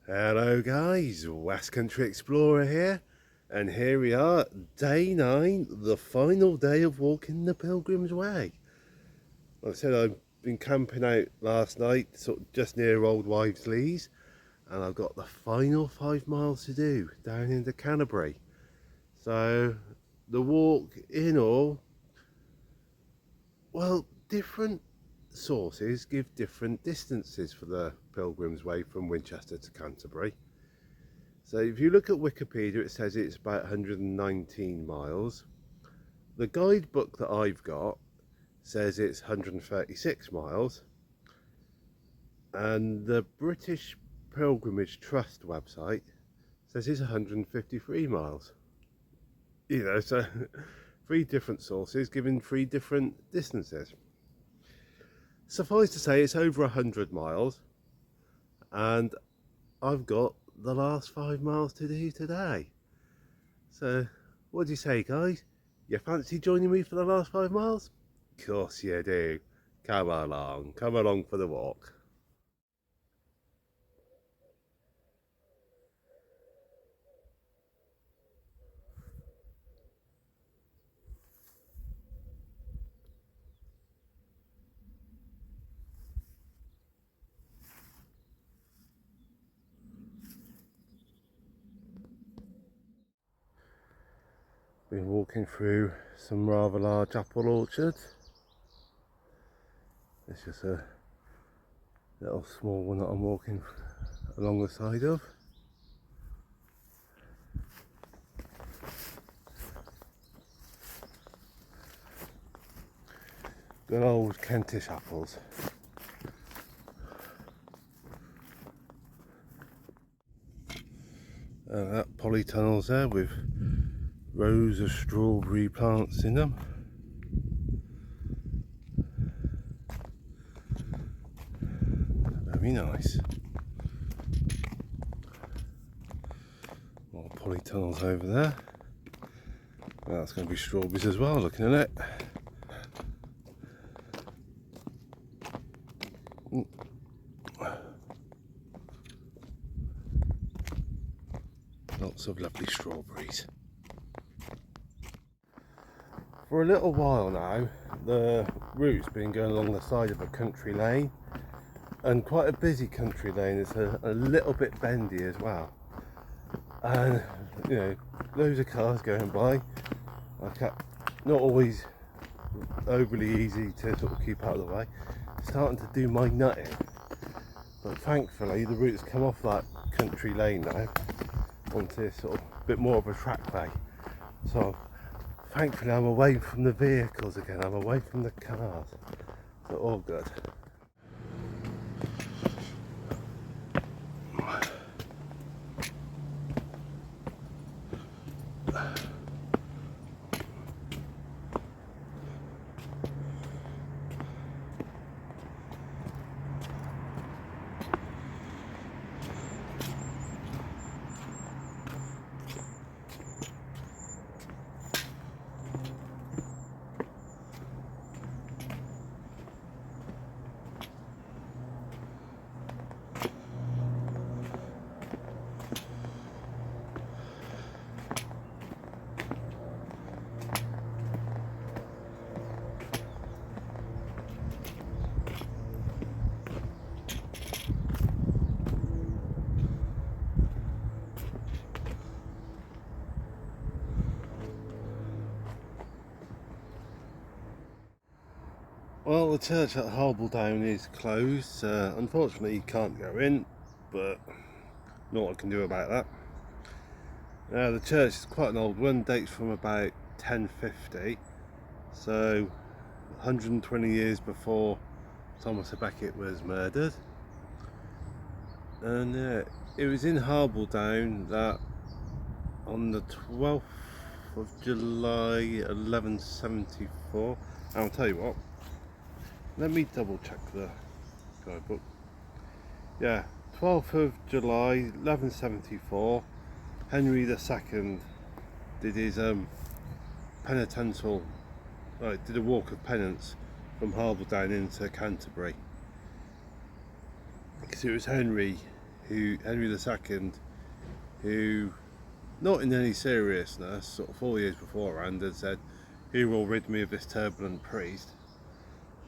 Hello guys, West Country Explorer here, and here we are, day 9, the final day of walking the Pilgrim's Way. Like I said, I've been camping out last night, sort of just near Old Wives' Lees, and I've got the final 5 miles to do down into Canterbury. So the walk in all, well, different sources give different distances for the Pilgrim's Way from Winchester to Canterbury. So if you look at Wikipedia, it says it's about 119 miles. The guidebook that I've got says it's 136 miles. And the British Pilgrimage Trust website says it's 153 miles. You know, so 3 different sources giving 3 different distances. Suffice to say, it's over 100 miles. And I've got the last 5 miles to do today. So what do you say, guys? You fancy joining me for the last 5 miles? Of course you do. Come along for the walk. Been walking through some rather large apple orchards. It's just a little small one that I'm walking along the side of. Good old Kentish apples. That polytunnel's there with rows of strawberry plants in them. Very nice. More polytunnels over there. Well, that's going to be strawberries as well, looking at it. Lots of lovely strawberries. For a little while now, the route's been going along the side of a country lane, and quite a busy country lane. It's a little bit bendy as well, and you know, loads of cars going by. Not always overly easy to sort of keep out of the way. Starting to do my nutting, but thankfully the route's come off that country lane now onto sort of a bit more of a track way. So thankfully I'm away from the vehicles again, I'm away from the cars, so all good. Well, the church at Harbledown is closed. Unfortunately, you can't go in, but not what I can do about that. The church is quite an old one, dates from about 1050, so 120 years before Thomas à Becket was murdered. And it was in Harbledown that on the 12th of July 1174, I'll tell you what, let me double check the guidebook. Yeah, 12th of July 1174, Henry II did his penitential, did a walk of penance from Harbledown into Canterbury. Because it was Henry Henry II, who, not in any seriousness, sort of 4 years beforehand, had said, "Who will rid me of this turbulent priest?"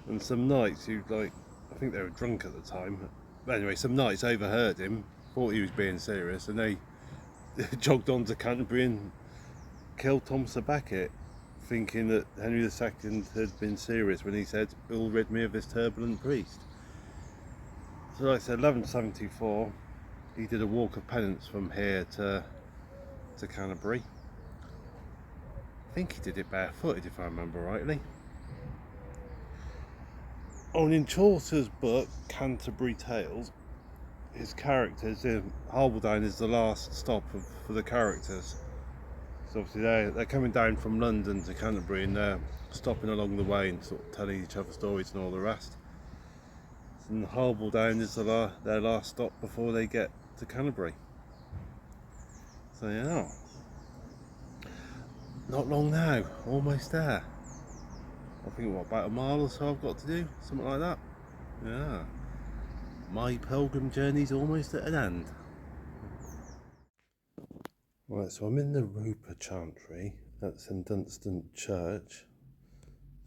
And some knights who, like, I think they were drunk at the time, but anyway, some knights overheard him, thought he was being serious, and they jogged on to Canterbury and killed Thomas à Becket, thinking that Henry II had been serious when he said, "Who will rid me of this turbulent priest?" So like I said, 1174, he did a walk of penance from here to Canterbury. I think he did it barefooted, if I remember rightly. In Chaucer's book, Canterbury Tales, his characters, Harbledown is the last stop for the characters. So obviously they're coming down from London to Canterbury, and they're stopping along the way and sort of telling each other stories and all the rest. And Harbledown is their last stop before they get to Canterbury. So yeah, not long now, almost there. I think about a mile or so I've got to do, something like that. Yeah, my pilgrim journey's almost at an end. Right, so I'm in the Roper Chantry at St Dunstan Church,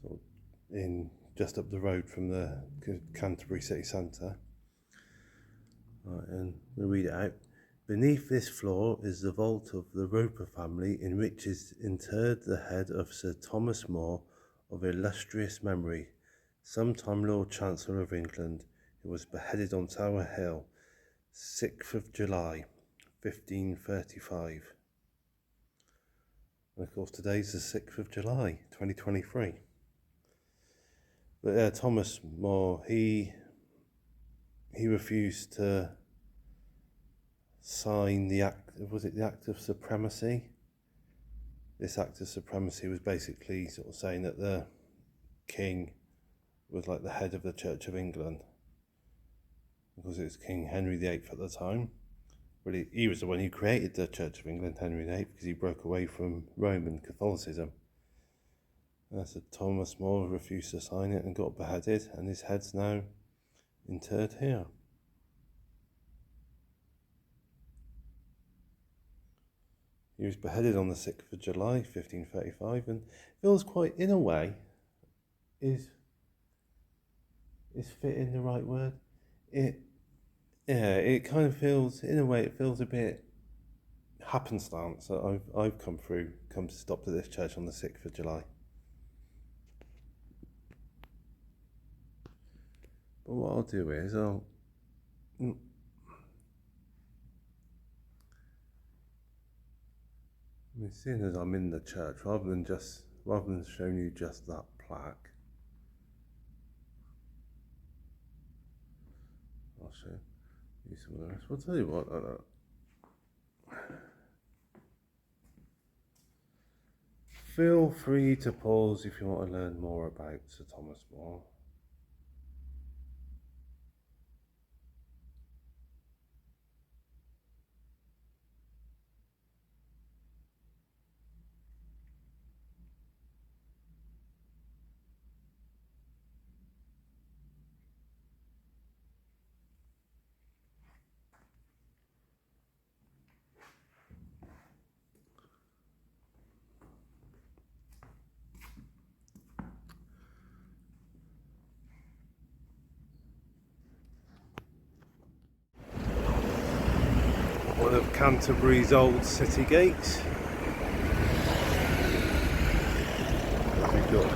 sort of just up the road from the Canterbury city centre. Right, and we'll read it out. Beneath this floor is the vault of the Roper family, in which is interred the head of Sir Thomas More, of illustrious memory, sometime Lord Chancellor of England, who was beheaded on Tower Hill, 6th of July, 1535. And of course today's the 6th of July, 2023. But Thomas More, he refused to sign the act, was it the Act of Supremacy? This Act of Supremacy was basically sort of saying that the king was like the head of the Church of England, because it was King Henry VIII at the time. But he was the one who created the Church of England, Henry VIII, because he broke away from Roman Catholicism. So Thomas More refused to sign it and got beheaded, and his head's now interred here. He was beheaded on the 6th of July, 1535, and feels quite, in a way, is fitting the right word? It kind of feels, in a way, it feels a bit happenstance that I've come to stop at this church on the 6th of July. But what I'll do is seeing as I'm in the church, rather than showing you just that plaque, I'll show you some of the rest. I'll tell you what, feel free to pause if you want to learn more about Sir Thomas More. One of Canterbury's old city gates. We've got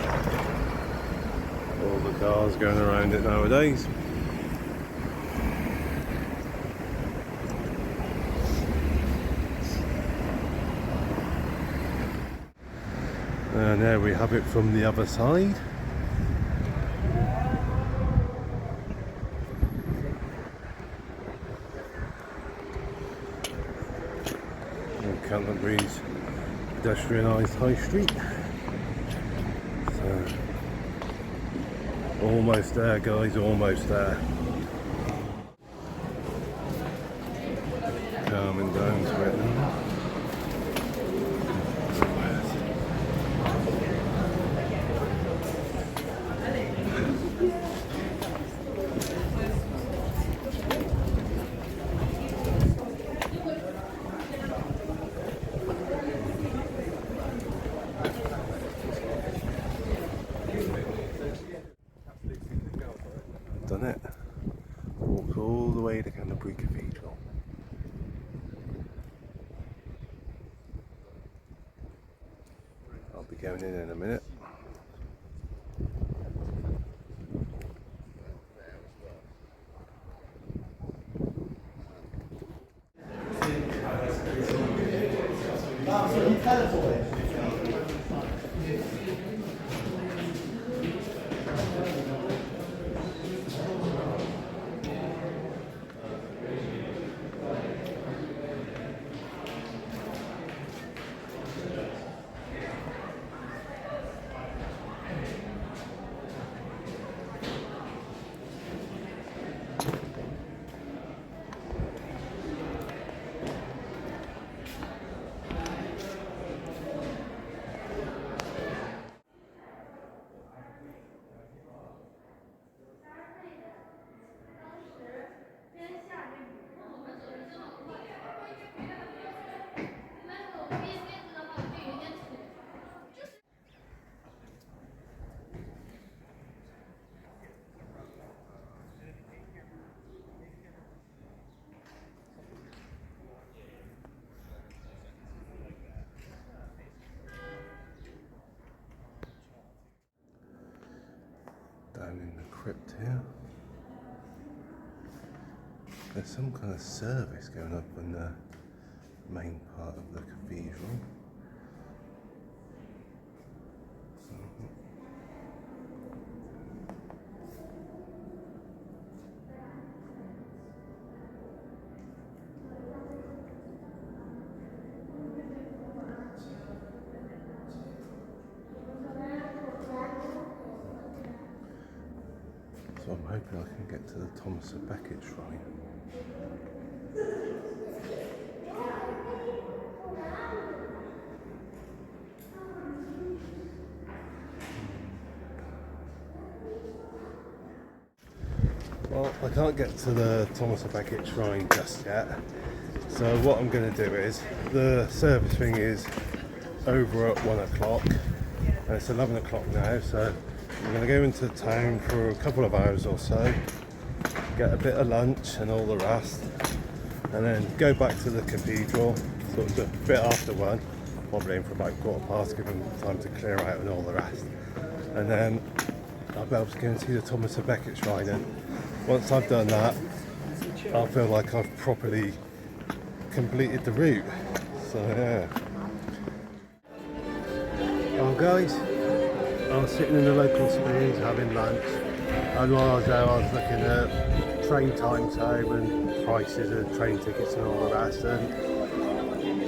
all the cars going around it nowadays. And there we have it from the other side. Canterbury's pedestrianised high street. So, almost there, guys, almost there. Coming down to it now. the Canterbury Cathedral. I'll be going in a minute. Down in the crypt here, there's some kind of service going up in the main part of the cathedral. So I'm hoping I can get to the Thomas à Becket shrine. Well, I can't get to the Thomas à Becket shrine just yet. So what I'm going to do is, the service thing is over at 1 o'clock. And it's 11 o'clock now, so I'm going to go into town for a couple of hours or so, get a bit of lunch and all the rest, and then go back to the cathedral, sort of a bit after 1, probably in for about 1:15, give them time to clear out and all the rest. And then I'll be able to go and see the Thomas à Becket shrine, and once I've done that, I'll feel like I've properly completed the route. So yeah. Well guys, I was sitting in the local Spears having lunch, and while I was there I was looking at train times home and prices of train tickets and all the rest, and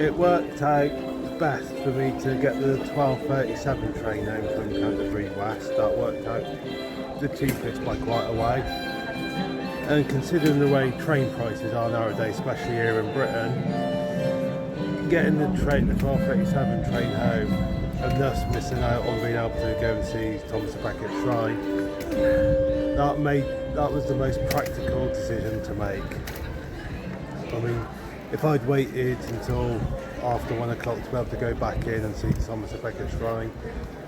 it worked out best for me to get the 12:37 train home from Canterbury West. That worked out the cheapest by quite a way, and considering the way train prices are nowadays, especially here in Britain, getting the 12:37 train home and thus missing out on being able to go and see Thomas à Becket shrine, that was the most practical decision to make. I mean, if I'd waited until after 1 o'clock to be able to go back in and see Thomas à Becket shrine,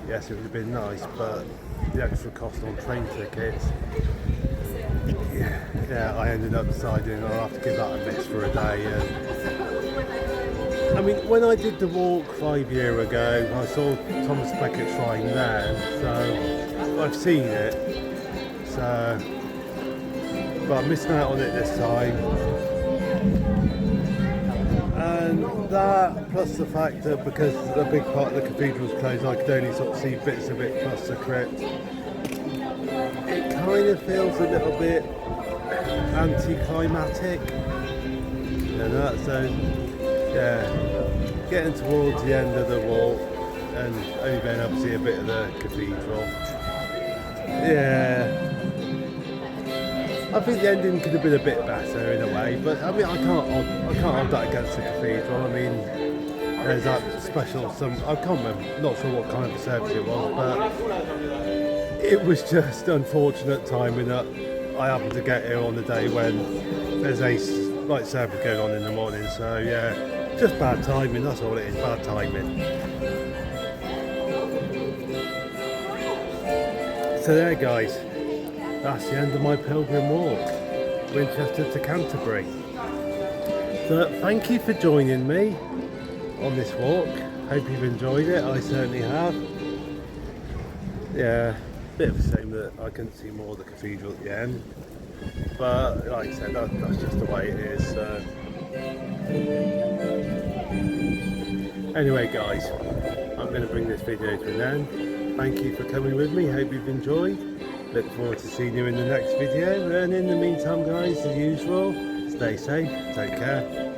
yes, it would have been nice, but the extra cost on train tickets, yeah, I ended up deciding I'll have to give that a miss for a day. And I mean, when I did the walk 5 years ago, I saw Thomas à Becket shrine then, so I've seen it. So, but I'm missing out on it this time. And that, plus the fact that because a big part of the cathedral's closed, I could only sort of see bits of it plus the crypt. It kind of feels a little bit anticlimactic. And that, so yeah, getting towards the end of the walk and only being able to see a bit of the cathedral. Yeah, I think the ending could have been a bit better in a way, but I mean I can't hold that against the cathedral. I mean, there's that special I can't remember, not sure what kind of service it was, but it was just unfortunate timing that I happened to get here on the day when there's a light service going on in the morning. So yeah, just bad timing. That's all it is, bad timing. So there, guys. That's the end of my pilgrim walk. Winchester to Canterbury. So thank you for joining me on this walk. Hope you've enjoyed it. I certainly have. Yeah, bit of a shame that I couldn't see more of the cathedral at the end, but like I said, that's just the way it is. So. Anyway guys, I'm going to bring this video to an end. Thank you for coming with me. Hope you've enjoyed. Look forward to seeing you in the next video, and in the meantime guys, as usual, stay safe, take care.